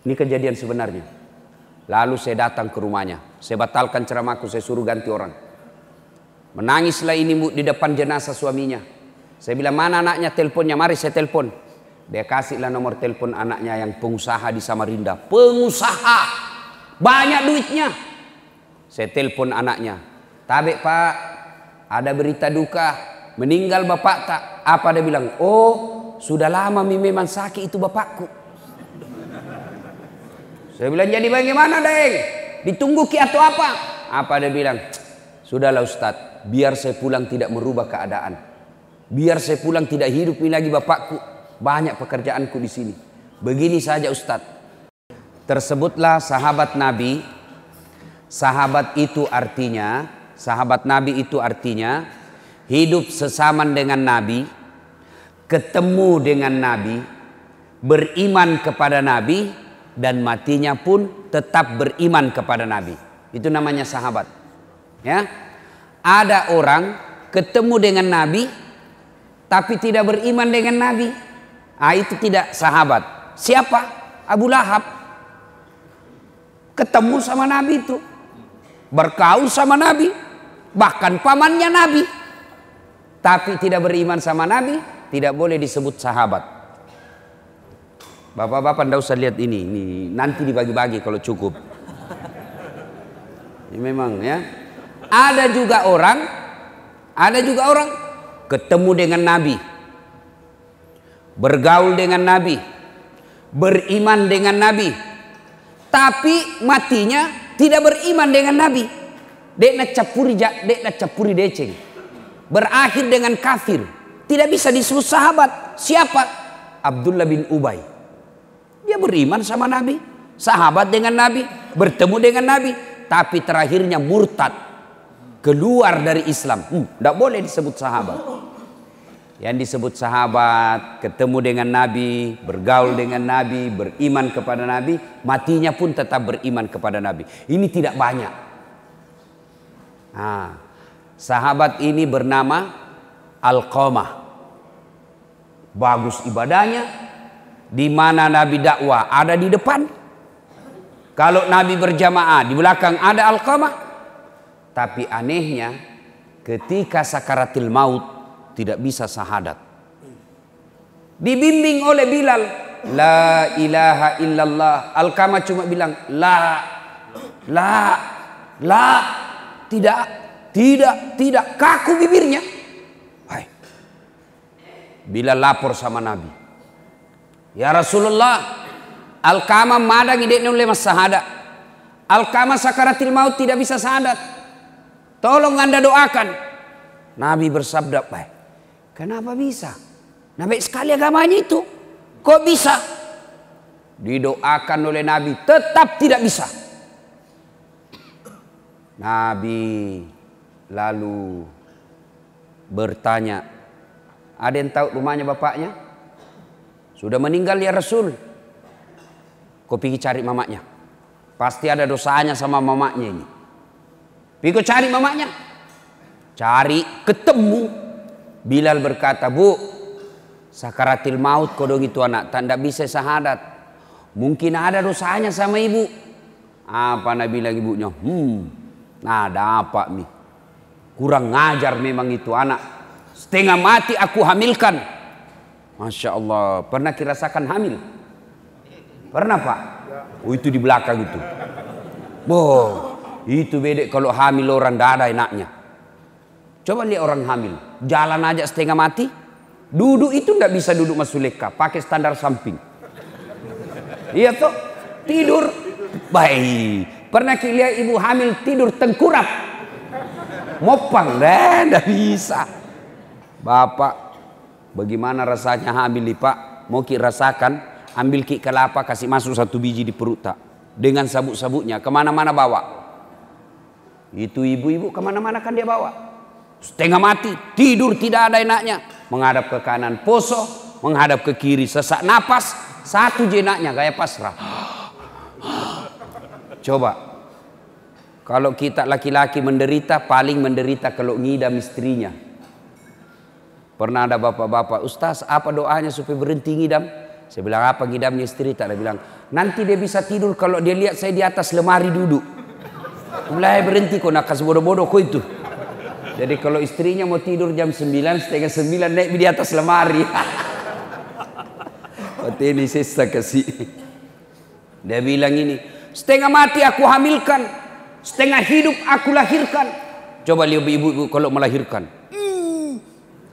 Ini kejadian sebenarnya. Lalu saya datang ke rumahnya. Saya batalkan ceramahku, saya suruh ganti orang. Menangislah ini di depan jenazah suaminya. Saya bilang, mana anaknya, teleponnya, mari saya telepon. Dia kasihlah nomor telepon anaknya yang pengusaha di Samarinda. Pengusaha, banyak duitnya. Saya telepon anaknya. Tabek pak, ada berita duka, meninggal bapak tak. Apa dia bilang? Oh, sudah lama memang sakit itu bapakku. Saya bilang, jadi bagaimana deng? Ditunggu ki atau apa? Apa dia bilang? Sudahlah Ustadz, biar saya pulang tidak merubah keadaan. Biar saya pulang tidak hidup lagi bapakku. Banyak pekerjaanku di sini. Begini saja Ustadz. Tersebutlah sahabat Nabi. Sahabat Nabi itu artinya hidup sesama dengan Nabi, ketemu dengan Nabi, beriman kepada Nabi, dan matinya pun tetap beriman kepada Nabi. Itu namanya sahabat. Ya, ada orang ketemu dengan Nabi tapi tidak beriman dengan Nabi. Itu tidak sahabat. Siapa? Abu Lahab. Ketemu sama Nabi itu, bergaul sama Nabi, bahkan pamannya Nabi, tapi tidak beriman sama Nabi, tidak boleh disebut sahabat. Bapak-bapak tidak usah lihat ini nanti dibagi-bagi kalau cukup. Ini memang ya. Ada juga orang ketemu dengan Nabi, bergaul dengan Nabi, beriman dengan Nabi, tapi matinya tidak beriman dengan Nabi. Dek nak capuri deceng, berakhir dengan kafir, tidak bisa disebut sahabat. Siapa? Abdullah bin Ubay. Dia beriman sama Nabi, sahabat dengan Nabi, bertemu dengan Nabi, tapi terakhirnya murtad, keluar dari Islam. Tidak boleh disebut sahabat. Yang disebut sahabat, ketemu dengan Nabi, bergaul dengan Nabi, beriman kepada Nabi, matinya pun tetap beriman kepada Nabi. Ini tidak banyak. Sahabat ini bernama Alqamah. Bagus ibadahnya. Di mana Nabi dakwah ada di depan. Kalau Nabi berjamaah di belakang ada Alqamah. Tapi anehnya ketika sakaratil maut tidak bisa syahadat. Dibimbing oleh Bilal, la ilaha illallah. Alqamah cuma bilang la, tidak, kaku bibirnya. Bilal lapor sama Nabi. Ya Rasulullah, Alqamah madang ideknya oleh mas syahadat. Alqamah sakaratil maut tidak bisa syahadat. Tolong anda doakan. Nabi bersabda, kenapa bisa? Nabi sekali agamanya itu, kok bisa? Didoakan oleh Nabi, tetap tidak bisa. Nabi lalu bertanya, ada yang tahu rumahnya bapaknya? Sudah meninggal ya Rasul. Kau pergi cari mamanya. Pasti ada dosanya sama mamanya ini. Pergi kau cari mamanya. Cari, ketemu. Bilal berkata, Bu, sakaratil maut kodong itu anak, tak bisa syahadat. Mungkin ada dosanya sama ibu. Apa Nabi bilang ibunya? Ada apa nih? Kurang ngajar memang itu anak. Setengah mati aku hamilkan. Masya Allah, pernah kirasakan hamil? Pernah Pak? Oh itu di belakang itu. Itu bedek kalau hamil orang tidak ada enaknya. Coba lihat orang hamil, jalan aja setengah mati. Duduk itu tidak bisa duduk masuleka, pakai standar samping. Iya toh, tidur. Baik, pernah lihat ibu hamil tidur tengkurap, mopang, tidak bisa. Bapak, bagaimana rasanya hamil nih Pak? Mau ki rasakan, ambil ki kelapa, kasih masuk 1 biji di perut tak. Dengan sabuk-sabuknya, kemana-mana bawa. Itu ibu-ibu kemana-mana kan dia bawa. Setengah mati, tidur tidak ada enaknya. Menghadap ke kanan poso, menghadap ke kiri sesak napas. 1 jenaknya kayak pasrah. Coba, kalau kita laki-laki menderita, paling menderita kalau ngidam istrinya. Pernah ada bapak-bapak, Ustaz apa doanya supaya berhenti ngidam? Saya bilang, apa ngidamnya istri? Tak, dia bilang, nanti dia bisa tidur kalau dia lihat saya di atas lemari duduk. Mulai berhenti kok, nakas bodoh-bodoh kok itu. Jadi kalau istrinya mau tidur jam 9, setengah 9 naik di atas lemari. Waktu ini saya kasih. Dia bilang ini, setengah mati aku hamilkan, setengah hidup aku lahirkan. Coba lihat ibu-ibu kalau melahirkan.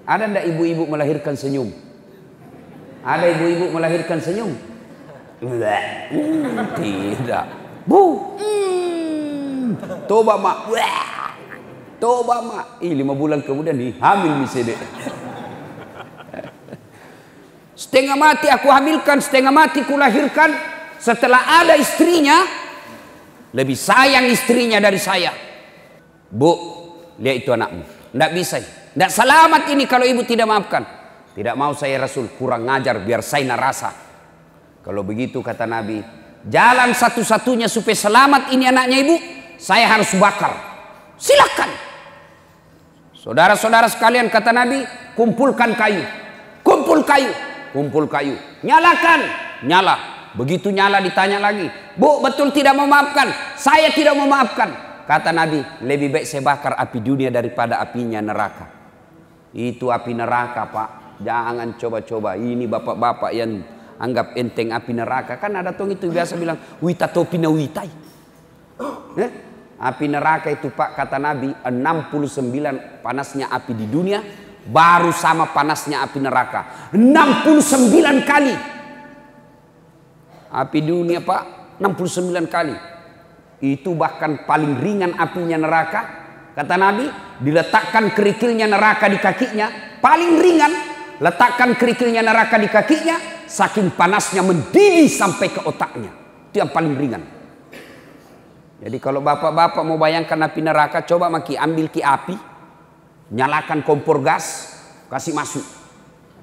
Ada ndak ibu-ibu melahirkan senyum? Ada ibu-ibu melahirkan senyum? Tidak. Bu. Toba mak. Toba mak. 5 bulan kemudian hamil misalnya. Setengah mati aku hamilkan, setengah mati ku lahirkan. Setelah ada istrinya, lebih sayang istrinya dari saya. Bu, lihat itu anakmu. Tidak bisa. Tidak selamat ini kalau ibu tidak maafkan. Tidak mau saya Rasul, kurang ngajar biar saya narasa. Kalau begitu kata Nabi, jalan satu-satunya supaya selamat ini anaknya ibu, saya harus bakar. Silakan. Saudara-saudara sekalian, kata Nabi, kumpulkan kayu. Kumpul kayu. Kumpul kayu. Nyalakan. Nyala. Begitu nyala ditanya lagi, Bu, betul tidak memaafkan? Saya tidak memaafkan. Kata Nabi, lebih baik saya bakar api dunia daripada apinya neraka. Itu api neraka, Pak. Jangan coba-coba. Ini bapak-bapak yang anggap enteng api neraka. Kan ada tong itu biasa bilang, wita topina witai. Api neraka itu, Pak, kata Nabi, 69 panasnya api di dunia, baru sama panasnya api neraka. 69 kali. Api dunia, Pak, 69 kali. Itu bahkan paling ringan apinya neraka. Kata Nabi, diletakkan kerikilnya neraka di kakinya, paling ringan. Letakkan kerikilnya neraka di kakinya, saking panasnya mendidih sampai ke otaknya. Itu yang paling ringan. Jadi kalau bapak-bapak mau bayangkan api neraka, coba maki ambil ki api, nyalakan kompor gas, kasih masuk.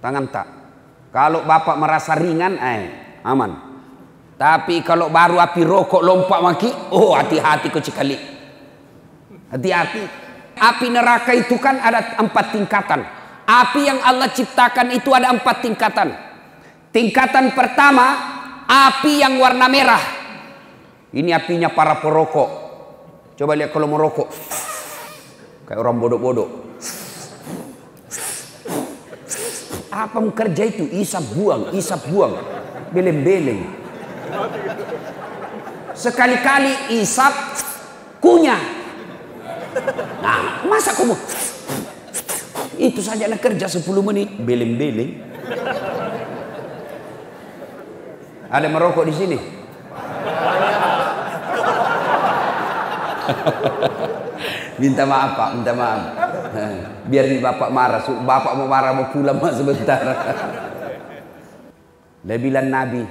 Tangan tak. Kalau bapak merasa ringan, aman. Tapi kalau baru api rokok lompat maki, oh hati-hati kau sekali. Hati-hati. Api neraka itu kan ada 4 tingkatan. Api yang Allah ciptakan itu ada 4 tingkatan. Tingkatan pertama, api yang warna merah. Ini apinya para perokok. Coba lihat kalau merokok. Kayak orang bodoh-bodoh. Apa mau kerja itu? Isap buang, beleng-beleng. Sekali-kali isap, kunyah. Nah, masa kamu itu saja nak kerja 10 menit, beleng-beleng. Ada merokok di sini? Minta maaf, Pak, minta maaf. Biar bapak marah, bapak mau marah mau pulang sebentar. Dia bilang Nabi,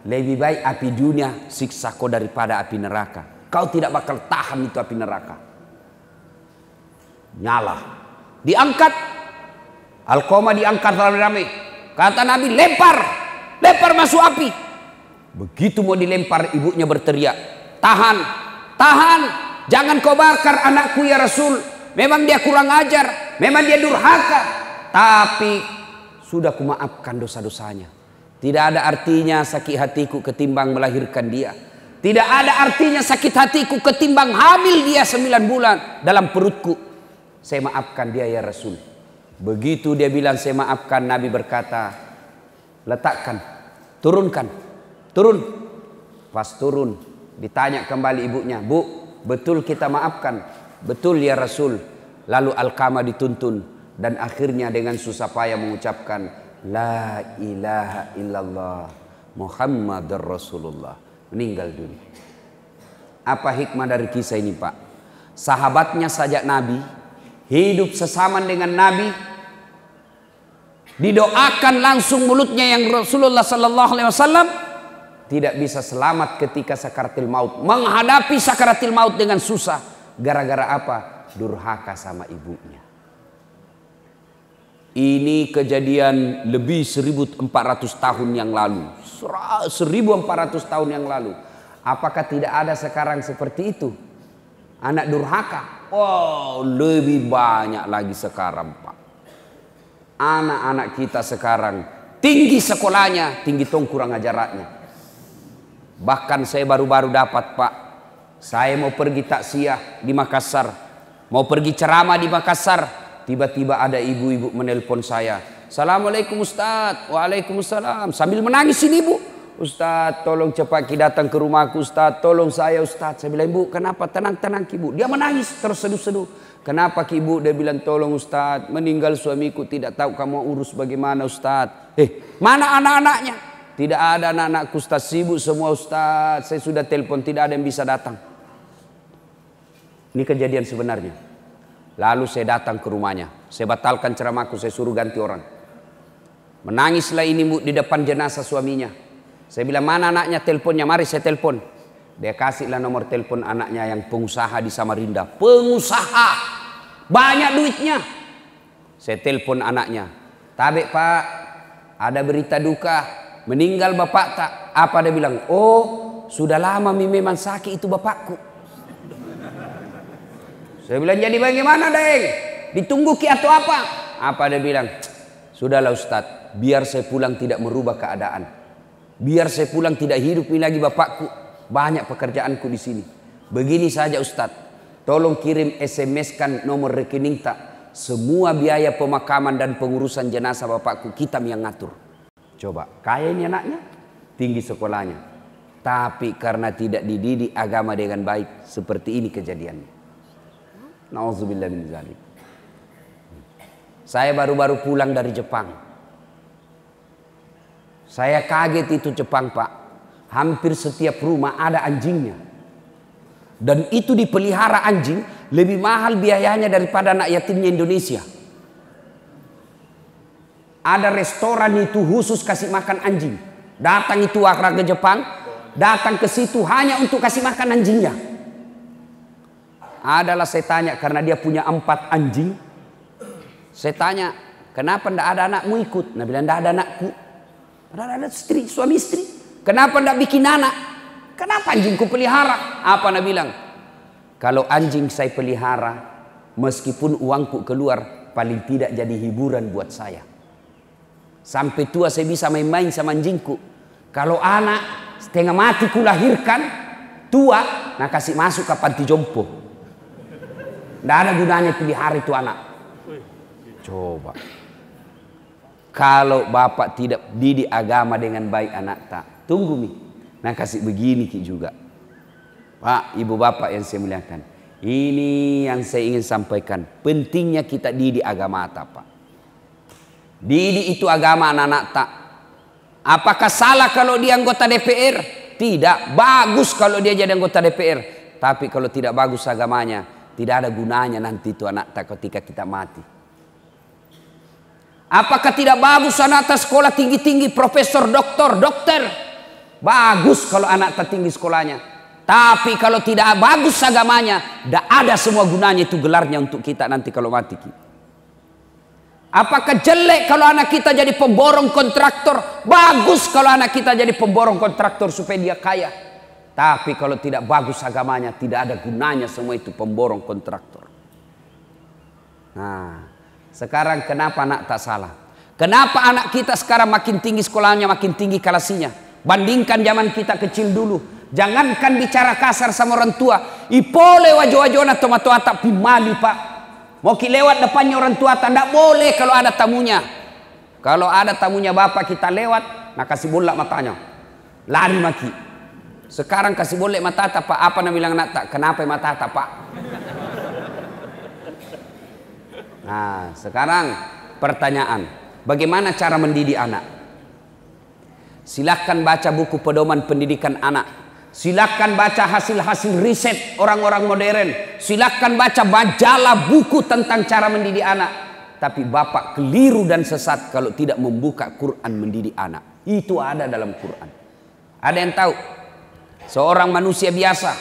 lebih baik api dunia siksa kau daripada api neraka. Kau tidak bakal tahan itu api neraka. Nyala, diangkat, Alqamah diangkat ramai-ramai. Kata Nabi, lempar masuk api. Begitu mau dilempar, ibunya berteriak, tahan, jangan kau bakar anakku ya Rasul. Memang dia kurang ajar, memang dia durhaka, tapi sudah kumaafkan dosa-dosanya. Tidak ada artinya sakit hatiku ketimbang melahirkan dia. Tidak ada artinya sakit hatiku ketimbang hamil dia 9 bulan dalam perutku. Saya maafkan dia ya Rasul. Begitu dia bilang saya maafkan, Nabi berkata, letakkan, turun. Pas turun, ditanya kembali ibunya, Bu, betul kita maafkan? Betul ya Rasul. Lalu Alqamah dituntun dan akhirnya dengan susah payah mengucapkan La ilaha illallah Muhammadur Rasulullah. Meninggal dunia. Apa hikmah dari kisah ini, Pak? Sahabatnya saja Nabi, hidup sesama dengan Nabi, didoakan langsung mulutnya yang Rasulullah sallallahu alaihi wasallam tidak bisa selamat ketika sakaratil maut, menghadapi sakaratil maut dengan susah. Gara-gara apa? Durhaka sama ibunya. Ini kejadian lebih 1400 tahun yang lalu. 1400 tahun yang lalu. Apakah tidak ada sekarang seperti itu? Anak durhaka. Oh, lebih banyak lagi sekarang, Pak. Anak-anak kita sekarang tinggi sekolahnya, tinggi tong kurang ajarannya. Bahkan saya baru-baru dapat, Pak, saya mau pergi taksiyah di Makassar, mau pergi ceramah di Makassar, tiba-tiba ada ibu-ibu menelpon saya. Assalamualaikum Ustadz. Waalaikumsalam. Sambil menangis ini ibu. Ustadz, tolong cepat datang ke rumahku Ustadz, tolong saya Ustadz. Saya bilang, ibu kenapa? Tenang-tenang ibu. Dia menangis terseduh-seduh. Kenapa ibu? Dia bilang, tolong Ustadz, meninggal suamiku, tidak tahu kamu urus bagaimana Ustadz. Mana anak-anaknya? Tidak ada anak-anakku Ustadz, sibuk semua Ustadz. Saya sudah telepon, tidak ada yang bisa datang. Ini kejadian sebenarnya. Lalu saya datang ke rumahnya. Saya batalkan ceramahku, saya suruh ganti orang. Menangislah ini bu di depan jenazah suaminya. Saya bilang, mana anaknya, teleponnya, mari saya telepon. Dia kasihlah nomor telepon anaknya yang pengusaha di Samarinda. Pengusaha, banyak duitnya. Saya telepon anaknya. Tabe Pak, ada berita duka, meninggal bapak tak. Apa dia bilang? Oh, sudah lama memang sakit itu bapakku. Saya bilang, jadi bagaimana Deng? Ditunggu ki atau apa? Apa dia bilang? Sudahlah Ustadz, biar saya pulang tidak merubah keadaan. Biar saya pulang tidak hidup ini lagi bapakku. Banyak pekerjaanku di sini. Begini saja Ustadz, tolong kirim SMS-kan nomor rekening tak. Semua biaya pemakaman dan pengurusan jenazah bapakku kita yang ngatur. Coba, kaya ini anaknya, tinggi sekolahnya. Tapi karena tidak dididik agama dengan baik, seperti ini kejadiannya. Nauzubillah min dzalik. Saya baru-baru pulang dari Jepang. Saya kaget itu Jepang Pak. Hampir setiap rumah ada anjingnya. Dan itu dipelihara anjing lebih mahal biayanya daripada anak yatimnya Indonesia. Ada restoran itu khusus kasih makan anjing. Datang itu warga ke Jepang, datang ke situ hanya untuk kasih makan anjingnya. Adalah saya tanya karena dia punya 4 anjing. Saya tanya, kenapa tidak ada anakmu ikut? Nah bilang, tidak ada anakku. Padahal ada istri, suami istri. Kenapa tidak bikin anak? Kenapa anjingku pelihara? Apa nak bilang? Kalau anjing saya pelihara, meskipun uangku keluar, paling tidak jadi hiburan buat saya. Sampai tua saya bisa main-main sama anjingku. Kalau anak setengah mati ku lahirkan, tua, nah kasih masuk ke panti jompo. Tidak ada gunanya pelihara itu anak. Coba. Kalau bapak tidak didik agama dengan baik anak tak. Tunggu mi. Nah kasih begini ki juga. Pak, ibu bapak yang saya muliakan. Ini yang saya ingin sampaikan. Pentingnya kita didik agama tak Pak. Didik itu agama anak-anak tak. Apakah salah kalau dia anggota DPR? Tidak. Bagus kalau dia jadi anggota DPR. Tapi kalau tidak bagus agamanya, tidak ada gunanya nanti itu anak tak ketika kita mati. Apakah tidak bagus anak tak sekolah tinggi-tinggi, profesor, dokter? Bagus kalau anak tak tinggi sekolahnya. Tapi kalau tidak bagus agamanya, tidak ada semua gunanya itu gelarnya untuk kita nanti kalau mati. Apakah jelek kalau anak kita jadi pemborong kontraktor? Bagus kalau anak kita jadi pemborong kontraktor supaya dia kaya. Tapi kalau tidak bagus agamanya, tidak ada gunanya semua itu pemborong kontraktor. Nah, sekarang kenapa anak tak salah? Kenapa anak kita sekarang makin tinggi sekolahnya, makin tinggi kelasnya? Bandingkan zaman kita kecil dulu. Jangankan bicara kasar sama orang tua. Ipole wajo-wajona tomato tak pimali Pak. Mau ki lewat depannya orang tua tak boleh kalau ada tamunya. Kalau ada tamunya bapak kita lewat, nah kasih bolak matanya. Lari maki. Sekarang kasih bolak mata tak Pak. Apa nak bilang anak tak? Kenapa mata tak Pak? Nah, sekarang pertanyaan, bagaimana cara mendidik anak? Silakan baca buku pedoman pendidikan anak. Silakan baca hasil-hasil riset orang-orang modern. Silakan baca majalah buku tentang cara mendidik anak. Tapi bapak keliru dan sesat kalau tidak membuka Quran mendidik anak. Itu ada dalam Quran. Ada yang tahu? Seorang manusia biasa,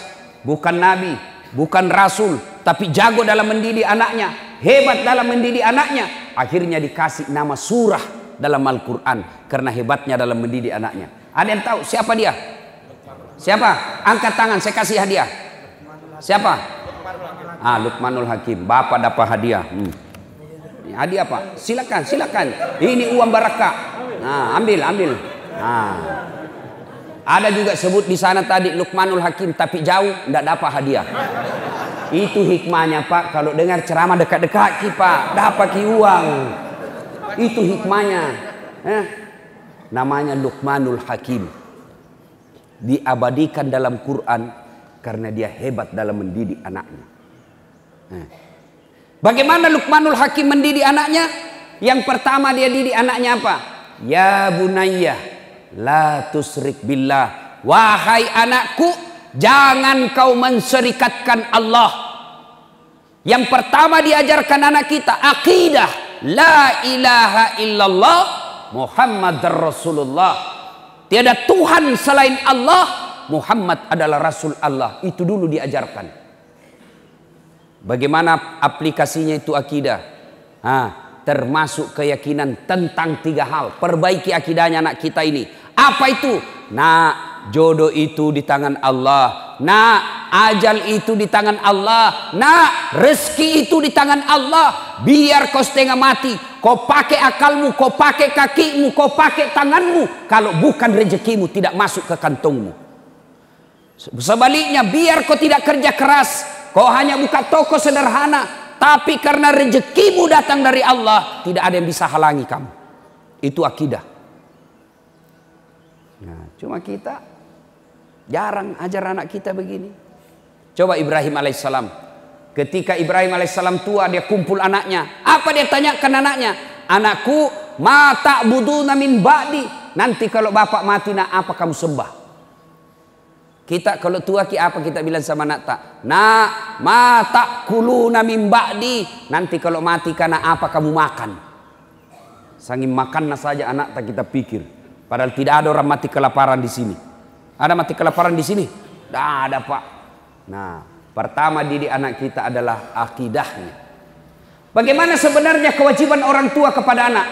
bukan nabi, bukan rasul, tapi jago dalam mendidik anaknya. Hebat dalam mendidik anaknya, akhirnya dikasih nama surah dalam Al-Quran karena hebatnya dalam mendidik anaknya. Ada yang tahu siapa dia? Siapa? Angkat tangan, saya kasih hadiah. Siapa? Luqmanul Hakim. Bapak dapat hadiah. Hadiah Pak. Silakan. Ini uang barakah. Nah, ambil. Nah. Ada juga sebut di sana tadi Luqmanul Hakim, tapi jauh tidak dapat hadiah. Itu hikmahnya Pak, kalau dengar ceramah dekat-dekat ki Pak, dapat ki uang. Itu hikmahnya. Namanya Luqmanul Hakim. Diabadikan dalam Quran karena dia hebat dalam mendidik anaknya. Bagaimana Luqmanul Hakim mendidik anaknya? Yang pertama dia didik anaknya apa? Ya bunayya la tusrik billah. Wahai anakku, jangan kau menserikatkan Allah. Yang pertama diajarkan anak kita akidah la ilaha illallah Muhammadar Rasulullah. Tiada Tuhan selain Allah, Muhammad adalah Rasul Allah. Itu dulu diajarkan. Bagaimana aplikasinya itu akidah? Termasuk keyakinan tentang 3 hal. Perbaiki akidahnya anak kita ini. Apa itu? Nah, jodoh itu di tangan Allah. Nah, ajal itu di tangan Allah. Nah, rezeki itu di tangan Allah. Biar kau setengah mati, kau pakai akalmu, kau pakai kakimu, kau pakai tanganmu. Kalau bukan rezekimu tidak masuk ke kantongmu. Sebaliknya, biar kau tidak kerja keras, kau hanya buka toko sederhana, tapi karena rezekimu datang dari Allah, tidak ada yang bisa halangi kamu. Itu akidah. Nah, cuma kita jarang ajar anak kita begini. Coba Ibrahim alaihissalam. Ketika Ibrahim alaihissalam tua, dia kumpul anaknya. Apa dia tanyakan anaknya? Anakku, ma ta'buduna min ba'di. Nanti kalau bapak mati, nak apa kamu sembah? Kita kalau tua apa kita bilang sama anak tak? Nak, ma ta'kuluna min ba'di. Nanti kalau mati karena apa kamu makan? Saking makannya saja anak tak kita pikir. Padahal tidak ada orang mati kelaparan di sini. Ada mati kelaparan di sini? Tidak ada Pak. Nah, pertama didik anak kita adalah akidahnya. Bagaimana sebenarnya kewajiban orang tua kepada anak?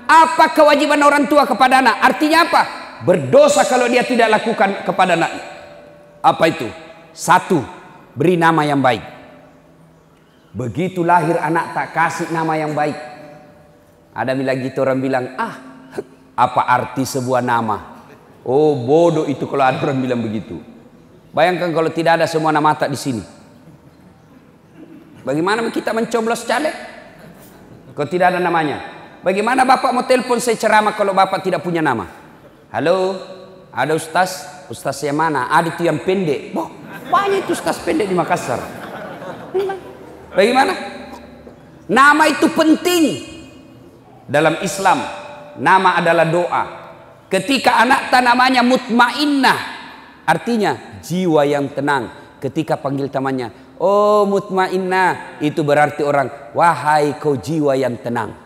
Apa kewajiban orang tua kepada anak? Artinya apa? Berdosa kalau dia tidak lakukan kepada anaknya. Apa itu? 1, beri nama yang baik. Begitu lahir anak tak kasih nama yang baik. Ada lagi orang bilang, apa arti sebuah nama? Oh bodoh itu kalau ada orang bilang begitu. Bayangkan kalau tidak ada semua nama tak di sini. Bagaimana kita mencoblos caleg? Kalau tidak ada namanya. Bagaimana bapak mau telepon saya ceramah kalau bapak tidak punya nama? Halo, ada ustaz? Ustaz yang mana? Ada itu yang pendek. Banyak itu ustaz pendek di Makassar. Bagaimana? Nama itu penting. Dalam Islam, nama adalah doa. Ketika anak tak namanya mutmainnah, artinya jiwa yang tenang. Ketika panggil temannya, oh mutmainnah, itu berarti orang, wahai kau jiwa yang tenang.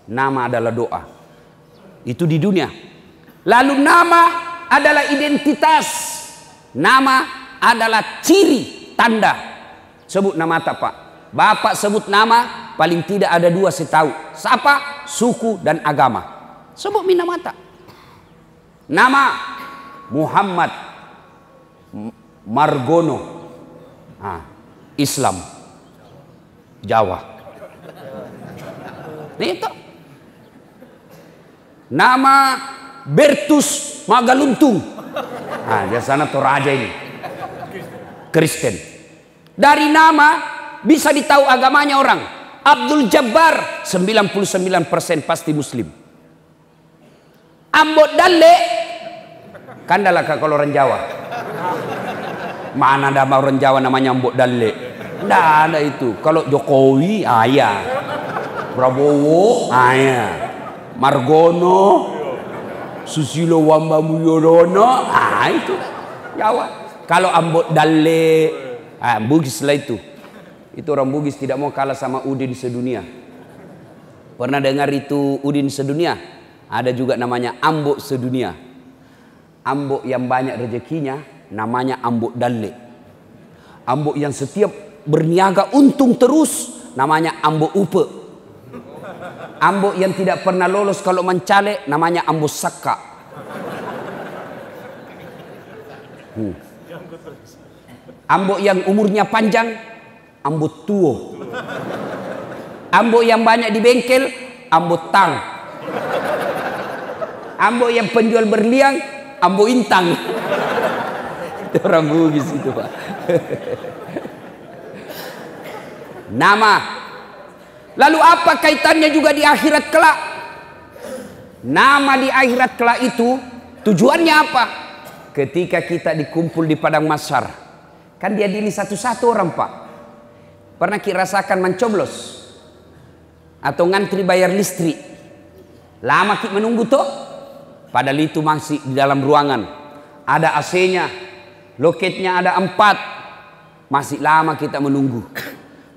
Nama adalah doa. Itu di dunia. Lalu nama adalah identitas. Nama adalah ciri, tanda. Sebut nama tak Pak? Bapak sebut nama, paling tidak ada 2 saya tahu. Siapa? Suku dan agama. Sebut nama tak? Nama Muhammad Margono. Islam. Jawa. Itu. Nama Bertus Magaluntung. Di sana Toraja ini. Kristen. Dari nama bisa ditahu agamanya orang. Abdul Jabbar 99% pasti Muslim. Ambot Dalle kan dalaka kalau orang Jawa. Mana ada orang Jawa namanya Ambot Dalle? Tidak ada itu. Kalau Jokowi ayah, Prabowo ayah, Margono, Susilo Wambamuyorono, itu Jawa. Kalau Ambot Dalle, Bugis lah itu. Itu orang Bugis tidak mau kalah sama Udin sedunia. Pernah dengar itu Udin sedunia? Ada juga namanya Ambok sedunia. Ambok yang banyak rezekinya namanya Ambok Dalle. Ambok yang setiap berniaga untung terus namanya Ambok Upe. Ambok yang tidak pernah lolos kalau mencalek namanya Ambok Saka. Ambok yang umurnya panjang Ambok Tuo. Ambok yang banyak di bengkel Ambok Tang. Ambo yang penjual berlian, Ambo Intang. Itu orang Bugis itu, Pak. Nama. Lalu apa kaitannya juga di akhirat kelak? Nama di akhirat kelak itu tujuannya apa? Ketika kita dikumpul di padang mahsyar, kan diadili satu-satu orang, Pak. Pernah rasakan mencoblos atau ngantri bayar listrik? Lama kita menunggu tuh. Padahal itu masih di dalam ruangan. Ada AC-nya, loketnya ada 4. Masih lama kita menunggu.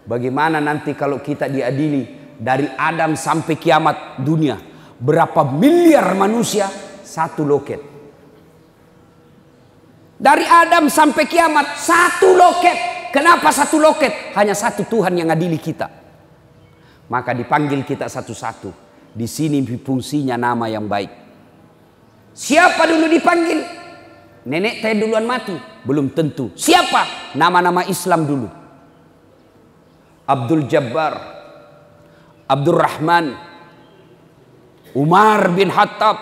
Bagaimana nanti kalau kita diadili dari Adam sampai kiamat dunia? Berapa miliar manusia satu loket? Dari Adam sampai kiamat satu loket. Kenapa satu loket? Hanya satu Tuhan yang adili kita. Maka dipanggil kita satu-satu. Di sini fungsinya nama yang baik. Siapa dulu dipanggil? Nenek saya duluan mati? Belum tentu. Siapa? Nama-nama Islam dulu. Abdul Jabbar, Abdul Rahman, Umar bin Khattab,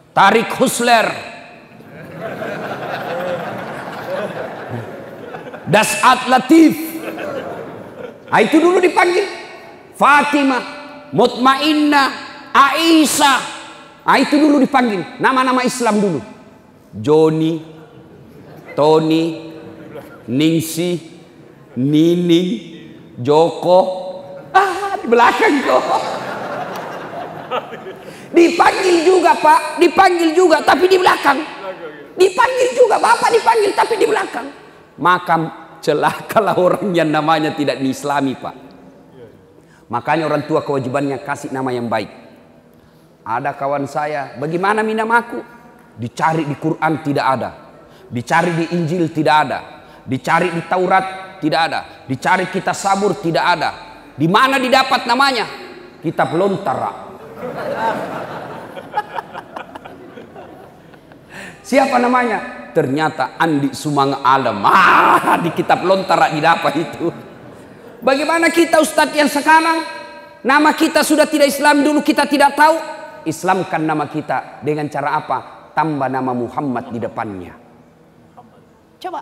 Tariq Husler, Das'at Latif. Itu dulu dipanggil. Fatimah, Mutmainnah, Aisyah. Itu dulu dipanggil. Nama-nama Islam dulu. Joni, Tony, Ningsi, Nining, Joko. Di belakang kok. Dipanggil juga, Pak. Dipanggil juga tapi di belakang. Dipanggil juga, Bapak dipanggil tapi di belakang. Maka celakalah orang yang namanya tidak diislami, Pak. Makanya orang tua kewajibannya kasih nama yang baik. Ada kawan saya, bagaimana namaku? Dicari di Quran tidak ada. Dicari di Injil tidak ada. Dicari di Taurat tidak ada. Dicari kitab Sabur tidak ada. Di mana didapat namanya? Kitab Lontara. Siapa namanya? Ternyata Andi Sumang Alam. Di kitab Lontara didapat itu. Bagaimana kita Ustadz yang sekarang? Nama kita sudah tidak Islam, dulu kita tidak tahu. Islamkan nama kita dengan cara apa? Tambah nama Muhammad di depannya. Coba.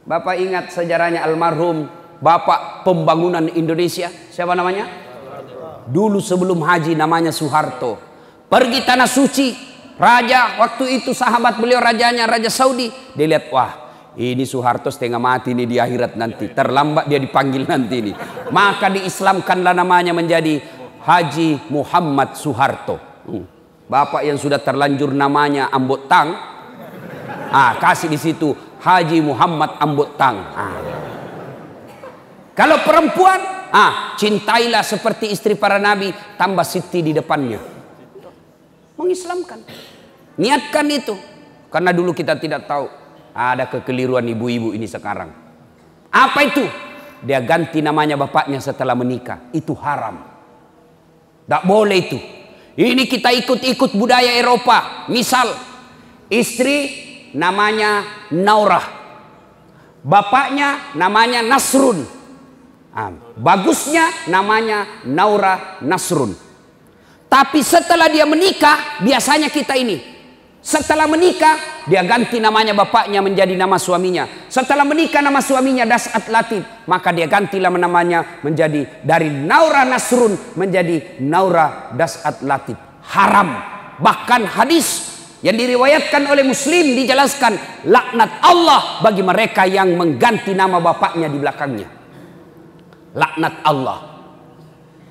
Bapak ingat sejarahnya almarhum Bapak Pembangunan Indonesia. Siapa namanya? Dulu sebelum haji namanya Soeharto. Pergi tanah suci. Raja waktu itu sahabat beliau rajanya Raja Saudi. Dia lihat, wah ini Soeharto setengah mati nih di akhirat nanti. Terlambat dia dipanggil nanti nih. Maka diislamkanlah namanya menjadi Haji Muhammad Soeharto. Bapak yang sudah terlanjur namanya Ambot Tang, kasih di situ Haji Muhammad Ambot Tang. Kalau perempuan, cintailah seperti istri para nabi, tambah Siti di depannya. Mengislamkan, niatkan itu. Karena dulu kita tidak tahu ada kekeliruan ibu-ibu ini sekarang. Apa itu? Dia ganti namanya bapaknya setelah menikah. Itu haram. Tak boleh itu. Ini kita ikut-ikut budaya Eropa. Misal, istri namanya Naurah. Bapaknya namanya Nasrun. Bagusnya namanya Naura Nasrun. Tapi setelah dia menikah, biasanya kita ini. Setelah menikah, dia ganti namanya bapaknya menjadi nama suaminya. Setelah menikah nama suaminya Das'at Latif. Maka dia gantilah namanya menjadi dari Naura Nasrun menjadi Naura Das'at Latif. Haram. Bahkan hadis yang diriwayatkan oleh Muslim dijelaskan, laknat Allah bagi mereka yang mengganti nama bapaknya di belakangnya. Laknat Allah.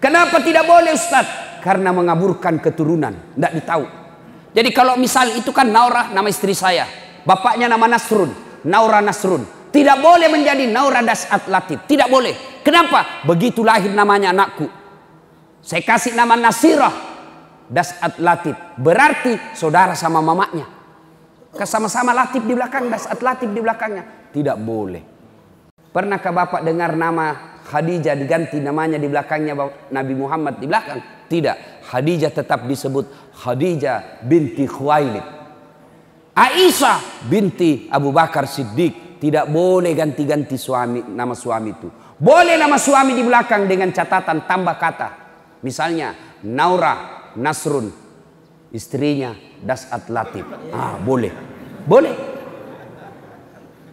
Kenapa tidak boleh, Ustaz? Karena mengaburkan keturunan. Tidak ditahu. Jadi kalau misal itu kan Naura nama istri saya, bapaknya nama Nasrun, Naura Nasrun, tidak boleh menjadi Naura Das'at Latif, tidak boleh. Kenapa? Begitu lahir namanya anakku, saya kasih nama Nasirah Das'at Latif, berarti saudara sama mamanya, sama-sama Latif di belakang, Das'at Latif di belakangnya, tidak boleh. Pernahkah bapak dengar nama Khadijah diganti namanya di belakangnya Nabi Muhammad di belakang? Tidak. Khadijah tetap disebut Khadijah binti Khuwailid. Aisyah binti Abu Bakar Siddiq. Tidak boleh ganti-ganti nama suami itu. Boleh nama suami di belakang dengan catatan tambah kata. Misalnya Naura Nasrun. istrinya Dasat Latif. Boleh. Boleh.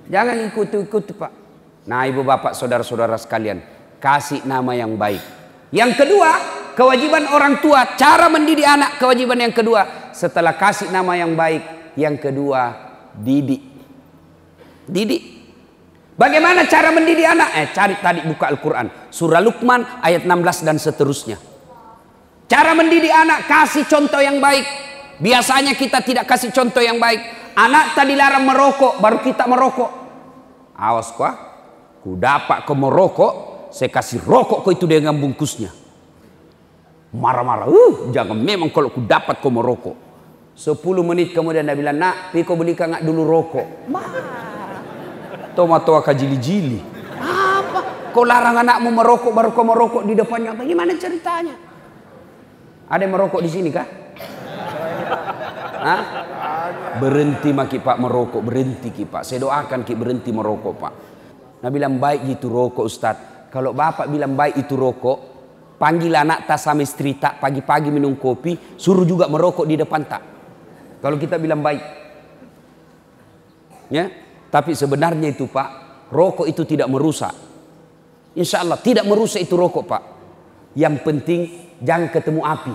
Jangan ikut-ikut Pak. Nah ibu bapak saudara-saudara sekalian, kasih nama yang baik. Yang kedua, kewajiban orang tua, cara mendidik anak, kewajiban yang kedua. Setelah kasih nama yang baik, yang kedua, didik. Didik. Bagaimana cara mendidik anak? Cari tadi buka Al-Quran. Surah Luqman ayat 16 dan seterusnya. Cara mendidik anak, kasih contoh yang baik. Biasanya kita tidak kasih contoh yang baik. Anak tadi dilarang merokok, baru kita merokok. Awas ku dapat kau merokok, saya kasih rokok kau itu dengan bungkusnya. Marah-marah, jangan, memang kalau ku dapat kau merokok. 10 menit kemudian dia bilang, nak, kau belikan nggak dulu rokok. Tomat-tomat kajili-jili. Apa? Kau larang anakmu merokok, baru kau merokok di depannya. Bagaimana ceritanya? Ada yang merokok di sini kah? Hah? Berhenti maki Pak merokok, berhenti ki Pak. Saya doakan ki berhenti merokok Pak. Nah bilang baik itu rokok Ustadz. Kalau bapak bilang baik itu rokok, panggil anak tak sama istri tak pagi-pagi minum kopi, suruh juga merokok di depan tak. Kalau kita bilang baik, ya. Tapi sebenarnya itu Pak, rokok itu tidak merusak. Insya Allah tidak merusak itu rokok Pak. Yang penting jangan ketemu api.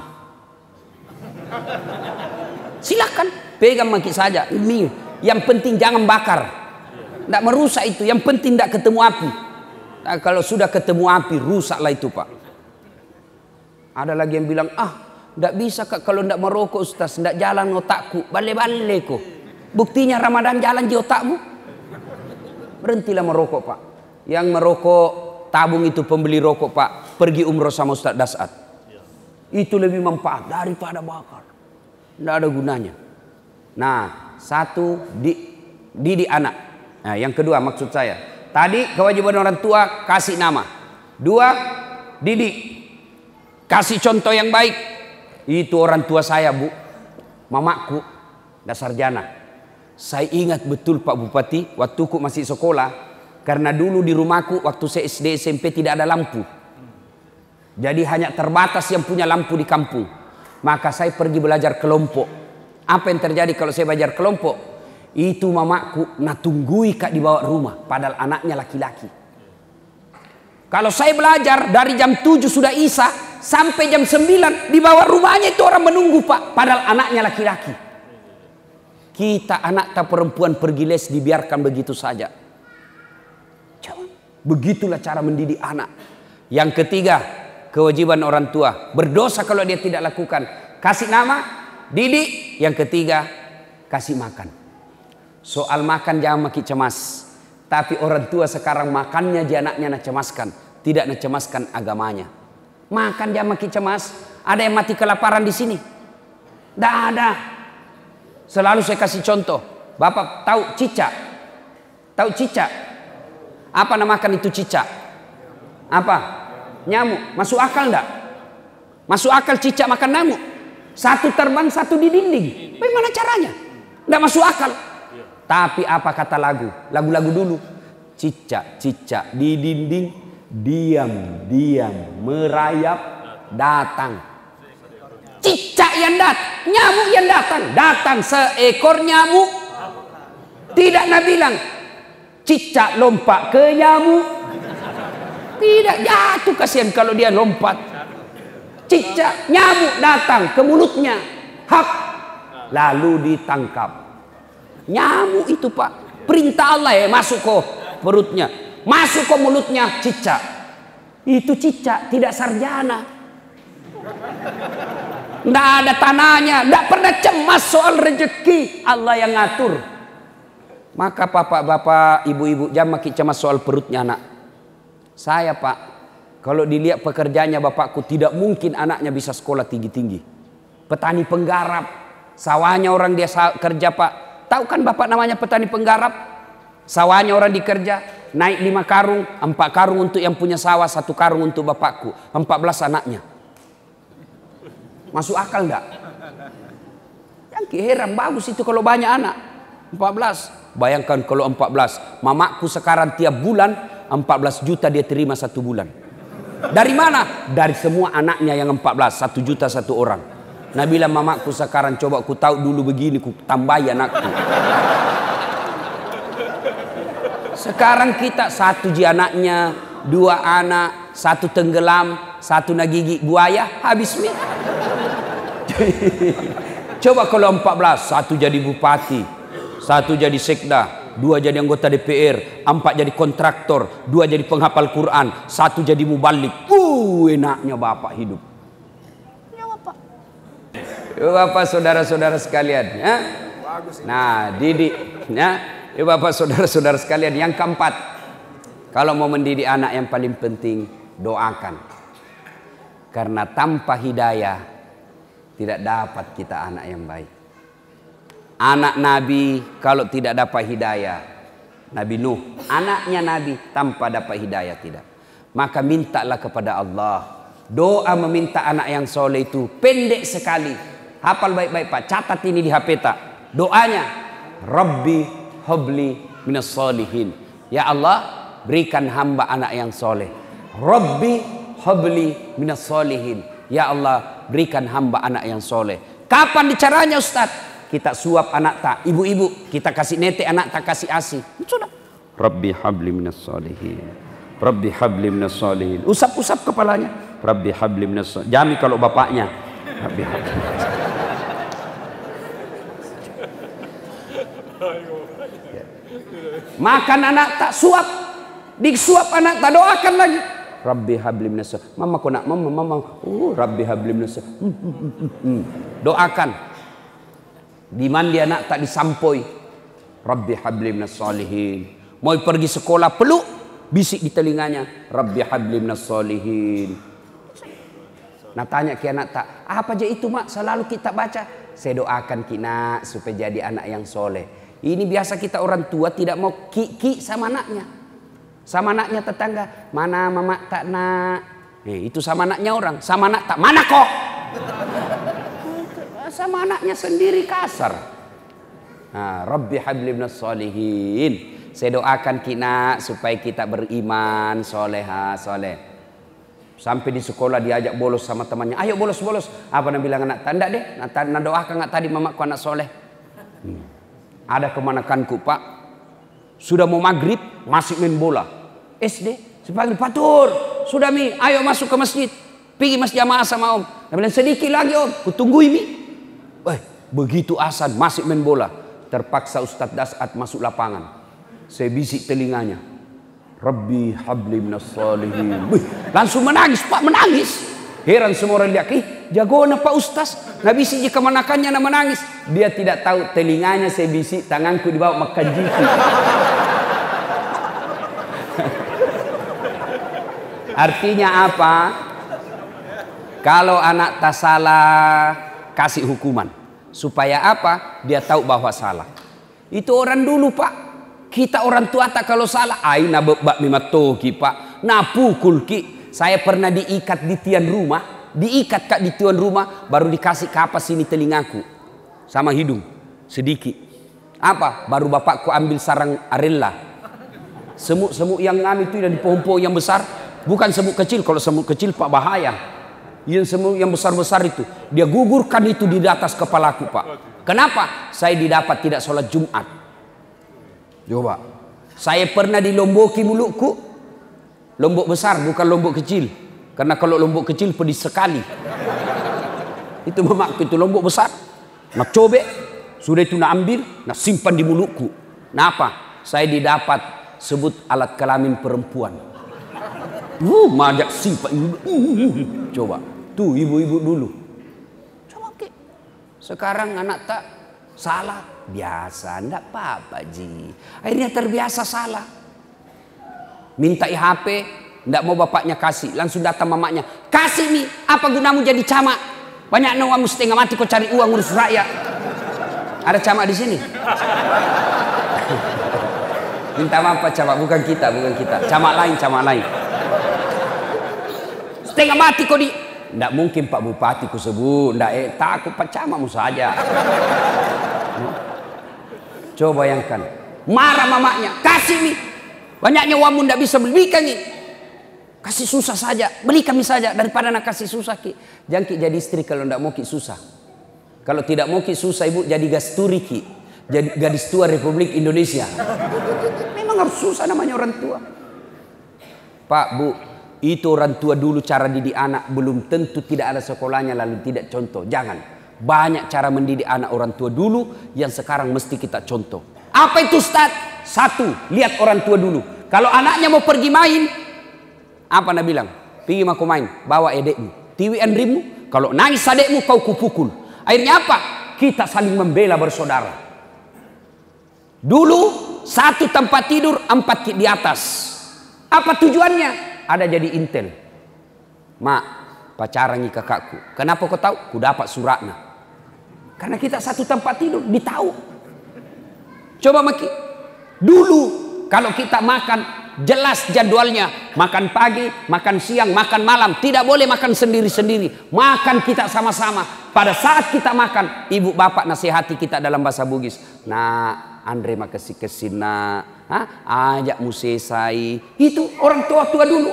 Silakan pegang maki saja. Ini yang penting jangan bakar. Tidak merusak itu. Yang penting tidak ketemu api. Nah, kalau sudah ketemu api rusaklah itu Pak. Ada lagi yang bilang tidak bisa Kak kalau tidak merokok Ustaz, tidak jalan otakku. Bale-bale kok. Buktinya Ramadan jalan di otakmu. Berhentilah merokok Pak. Yang merokok tabung itu pembeli rokok Pak. Pergi umroh sama Ustaz Dasat. Itu lebih manfaat daripada bakar. Tidak ada gunanya. Nah, satu didik anak. Nah, yang kedua maksud saya. Tadi kewajiban orang tua kasih nama. 2, didik. Kasih contoh yang baik. Itu orang tua saya Bu. Mamaku dasar sarjana. Saya ingat betul Pak Bupati. Waktuku masih sekolah. Karena dulu di rumahku waktu saya SD SMP tidak ada lampu. Jadi hanya terbatas yang punya lampu di kampung. Maka saya pergi belajar kelompok. Apa yang terjadi kalau saya belajar kelompok? Itu mamaku natunggui Kak di bawah rumah. Padahal anaknya laki-laki. Kalau saya belajar dari jam 7 sudah isya sampai jam 9 di bawah rumahnya itu orang menunggu Pak. Padahal anaknya laki-laki. Kita anak tak perempuan pergi les dibiarkan begitu saja. Begitulah cara mendidik anak. Yang ketiga, kewajiban orang tua. Berdosa kalau dia tidak lakukan. Kasih nama, didik. Yang ketiga, kasih makan. Soal makan jangan makin cemas. Tapi orang tua sekarang makannya dia anaknya nak cemaskan. Tidak nak cemaskan agamanya. Makan jangan makin cemas. Ada yang mati kelaparan di sini? Tidak ada. Selalu saya kasih contoh. Bapak tahu cicak? Tahu cicak? Apa namakan itu cicak? Apa? Nyamuk. Masuk akal enggak? Masuk akal cicak makan nyamuk? Satu terbang, satu di dinding. Bagaimana caranya? Enggak masuk akal. Tapi apa kata lagu? Lagu-lagu dulu. Cicak-cicak di dinding, diam-diam merayap datang. Cicak yang datang, nyamuk yang datang. Datang seekor nyamuk. Tidak Nabi bilang, cicak lompat ke nyamuk. Tidak, jatuh kasihan kalau dia lompat. Cicak, nyamuk datang ke mulutnya. Hap, lalu ditangkap. Nyamuk itu Pak, perintah Allah ya masuk ke perutnya. Masuk ke mulutnya cicak. Itu cicak, tidak sarjana. Tidak ada tanahnya, tidak pernah cemas soal rezeki. Allah yang ngatur. Maka bapak-bapak, ibu-ibu jangan makin cemas soal perutnya anak. Saya Pak, kalau dilihat pekerjaannya bapakku tidak mungkin anaknya bisa sekolah tinggi-tinggi. Petani penggarap, sawahnya orang dia kerja Pak. Tahu kan bapak namanya petani penggarap? Sawahnya orang dikerja, naik 5 karung, 4 karung untuk yang punya sawah, 1 karung untuk bapakku. 14 anaknya. Masuk akal enggak? Yang heran bagus itu kalau banyak anak. 14. Bayangkan kalau 14. Mamaku sekarang tiap bulan 14 juta dia terima 1 bulan. Dari mana? Dari semua anaknya yang 14. 1 juta 1 orang. Nah bilang mamaku sekarang coba ku tahu dulu begini, ku tambahi anakku. Sekarang kita satu ji anaknya, 2 anak, 1 tenggelam, 1 nagigi buaya, habis mi. Coba kalau 14, 1 jadi bupati, 1 jadi sekda, 2 jadi anggota DPR, 4 jadi kontraktor, 2 jadi penghafal Quran, 1 jadi mubalik. Enaknya bapak hidup. Ya bapak. Bapak saudara-saudara sekalian, ya. Nah, didik, ya. Bapak saudara-saudara sekalian, yang keempat, kalau mau mendidik anak yang paling penting, doakan. Karena tanpa hidayah tidak dapat kita anak yang baik. Anak Nabi kalau tidak dapat hidayah, Nabi Nuh, anaknya Nabi tanpa dapat hidayah tidak. Maka mintalah kepada Allah. Doa meminta anak yang soleh itu pendek sekali. Hafal baik-baik Pak, catat ini di HP tak. Doanya, Rabbi habli minas solihin. Ya Allah, berikan hamba anak yang soleh. Rabbi habli minas solihin. Ya Allah, berikan hamba anak yang soleh. Kapan caranya Ustaz? Kita suap anak tak, ibu-ibu kita kasih nete anak tak, kasih asi. Sudah. Rabbi habli minas solihin. Rabbi habli minas solihin. Usap-usap kepalanya. Rabbi habli minas solihin. Jami kalau bapaknya. Rabbi habli minas solihin. Makan anak tak, suap. Disuap anak tak, doakan lagi. Rabbi habli minas solihin. Mama kau nak, mama. Rabbi habli minas solihin. Doakan. Di mandi anak tak disampoi. Rabbi habli minas solihin. Mau pergi sekolah peluk, bisik di telinganya. Rabbi habli minas solihin. Nah tanya ke anak tak, apa aja itu mak selalu kita baca? Saya doakan kina supaya jadi anak yang soleh. Ini biasa kita orang tua tidak mau ki sama anaknya. Sama anaknya tetangga, mana mama tak nak. Itu sama anaknya orang, sama anak tak, mana kok? Sama anaknya sendiri kasar. Nah, Rabbi habli minas solihin. Saya doakan kita supaya kita beriman, soleha, soleh. Sampai di sekolah diajak bolos sama temannya. Ayo bolos. Apa nak bilang anak? Tanda deh. Nak doakan nggak tadi mamaku anak soleh. Ada kemanakanku Pak. Sudah mau maghrib masih main bola. SD. Sepanggil Patur. Sudah mi. Ayo masuk ke masjid. Pergi masjid jamaah sama om. Dia bilang sedikit lagi om. Kutungguin mi. Begitu asan masih main bola. Terpaksa Ustadz Dasat masuk lapangan. Saya bisik telinganya. Rabbi habli minas solihin. Langsung menangis Pak, menangis. Heran semua orang lihat. Jago na Pak Ustadz. Nggak bisik jika manakannya na menangis. Dia tidak tahu telinganya saya bisik. Tanganku dibawa makan jiki. Artinya apa? Kalau anak tak salah, kasih hukuman. Supaya apa? Dia tahu bahwa salah. Itu orang dulu Pak. Kita orang tua tak kalau salah. Aina bebak mimatoki Pak. Nah pukul ki. Saya pernah diikat di tiang rumah. Diikat Kak di tiang rumah. Baru dikasih kapas sini telingaku. Sama hidung. Sedikit. Apa? Baru bapakku ambil sarang arella. Semut-semut yang itu dan di pohon-pohon yang besar. Bukan semut kecil. Kalau semut kecil Pak bahaya. Yang semut yang besar-besar itu. Dia gugurkan itu di atas kepalaku Pak. Kenapa? Saya didapat tidak sholat Jumat. Coba. Saya pernah dilomboki mulutku. Lombok besar bukan lombok kecil. Karena kalau lombok kecil pedis sekali. Itu mamaku itu lombok besar. Nak cobek. Sudah itu nak ambil. Nak simpan di mulutku. Kenapa? Saya didapat sebut alat kelamin perempuan. Majak simpan. Coba. Tuh ibu-ibu dulu. Coba ke. Sekarang anak tak salah. Biasa, enggak apa-apa Ji. Akhirnya terbiasa salah. Minta HP, enggak mau bapaknya kasih. Langsung datang mamanya. Kasih nih, apa gunamu jadi camat? Banyak nawamu setengah mati kau cari uang urus rakyat. Ada camat di sini? Minta maaf Pak camat, bukan kita. Camat lain. Setengah mati kau di... Enggak mungkin Pak Bupati ku sebut. Enggak, takut Pak camatmu saja. Coba bayangkan. Marah mamanya. Kasih nih. Banyaknya wamun tidak bisa belikan nih. Kasih susah saja. Beli kami saja. Daripada nak kasih susah ki. Jangan ki jadi istri kalau tidak mau ki susah. Kalau tidak mau ki susah ibu jadi gasturi ki. Jadi gadis tua Republik Indonesia. Memang harus susah namanya orang tua. Pak, Bu, itu orang tua dulu cara didik anak belum tentu tidak ada sekolahnya lalu tidak contoh. Jangan. Banyak cara mendidik anak orang tua dulu yang sekarang mesti kita contoh. Apa itu Ustaz? Satu, lihat orang tua dulu. Kalau anaknya mau pergi main, apa Nabi bilang? Pergi aku main, bawa edekmu. Tiwi andrimu, kalau nangis adekmu kau kupukul. Akhirnya apa? Kita saling membela bersaudara. Dulu satu tempat tidur 4 di atas. Apa tujuannya? Ada jadi intel. Mak, pacarangi kakakku. Kenapa kau tahu? Ku dapat suratnya. Karena kita satu tempat tidur, ditahu. Coba maki. Dulu kalau kita makan jelas jadwalnya. Makan pagi, makan siang, makan malam. Tidak boleh makan sendiri-sendiri. Makan kita sama-sama. Pada saat kita makan, ibu bapak nasihati kita dalam bahasa Bugis. Nah, Andre makasih kesina, ajak musesai. Itu orang tua-tua dulu.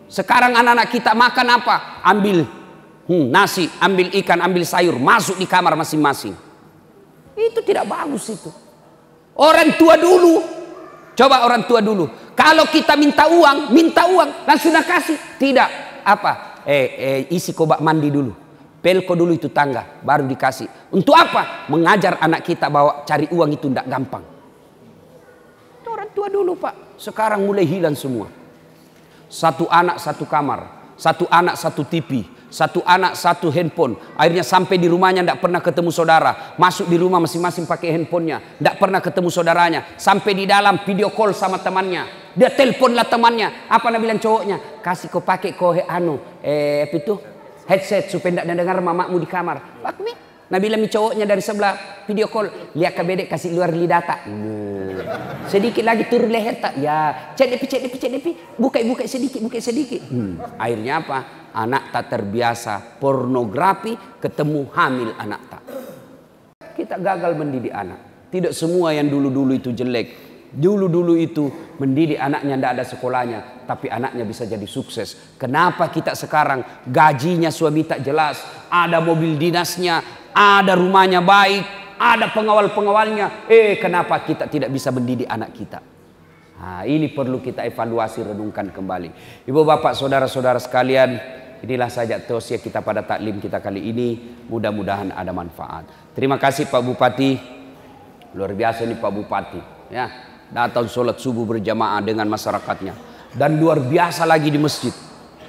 Sekarang anak-anak kita makan apa? Ambil nasi, ambil ikan, ambil sayur, masuk di kamar masing-masing. Itu tidak bagus itu. Orang tua dulu, coba orang tua dulu. Kalau kita minta uang, langsung kasih. Tidak, apa? Isi kobak mandi dulu. Pelko dulu itu tangga, baru dikasih. Untuk apa? Mengajar anak kita bahwa cari uang itu tidak gampang. Itu orang tua dulu Pak. Sekarang mulai hilang semua. Satu anak satu kamar, satu anak satu TV, satu anak satu handphone. Akhirnya sampai di rumahnya tidak pernah ketemu saudara. Masuk di rumah masing-masing pakai handphonenya, tidak pernah ketemu saudaranya. Sampai di dalam video call sama temannya. Dia teleponlah temannya. Apa Nabi bilang cowoknya? Kasih kau pakai kau apa itu? Headset supaya tidak dengar mamamu di kamar. Nabi bilang cowoknya dari sebelah video call. Lihat ke bedek kasih luar lidata. Sedikit lagi turun leher tak? Ya. Cek depi. Buka sedikit. Akhirnya apa? Anak tak terbiasa pornografi ketemu hamil anak tak. Kita gagal mendidik anak. Tidak semua yang dulu-dulu itu jelek. Dulu-dulu itu mendidik anaknya tidak ada sekolahnya, tapi anaknya bisa jadi sukses. Kenapa kita sekarang gajinya suami tak jelas, ada mobil dinasnya, ada rumahnya baik, ada pengawal-pengawalnya. Kenapa kita tidak bisa mendidik anak kita? Nah, ini perlu kita evaluasi, renungkan kembali. Ibu bapak saudara-saudara sekalian, inilah saja tausiah kita pada taklim kita kali ini. Mudah-mudahan ada manfaat. Terima kasih Pak Bupati. Luar biasa nih Pak Bupati. Ya. Datang sholat subuh berjamaah dengan masyarakatnya. Dan luar biasa lagi di masjid.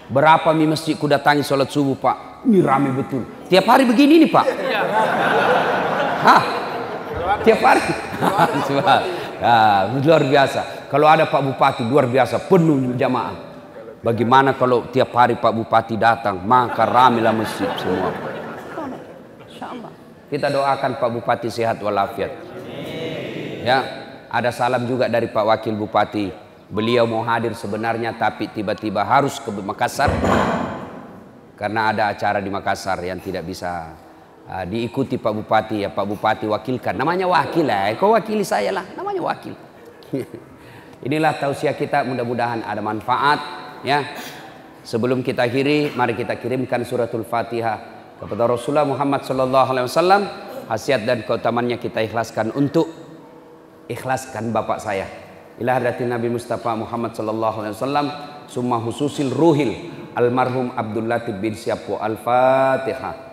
Berapa mi masjid ku datangi sholat subuh Pak. Ini rame betul. Tiap hari begini nih Pak. Tiap hari. Luar biasa. Kalau ada Pak Bupati luar biasa. Penuh jamaah. Bagaimana kalau tiap hari Pak Bupati datang. Maka ramelah masjid semua. Kita doakan Pak Bupati sehat walafiat. Ya. Ada salam juga dari Pak Wakil Bupati. Beliau mau hadir sebenarnya tapi tiba-tiba harus ke Makassar. Karena ada acara di Makassar yang tidak bisa diikuti Pak Bupati. Ya Pak Bupati wakilkan. Namanya wakil lah. Kau wakili saya lah. Namanya wakil. Inilah tausiah kita. Mudah-mudahan ada manfaat. Ya. Sebelum kita akhiri, mari kita kirimkan suratul Fatihah kepada Rasulullah Muhammad SAW. Khasiat dan keutamannya kita ikhlaskan untuk ikhlaskan bapak saya ila hadratin Nabi Mustafa Muhammad sallallahu alaihi wasallam summa hususil ruhil almarhum Abdul Latif bin Syabwa. Al-Fatihah.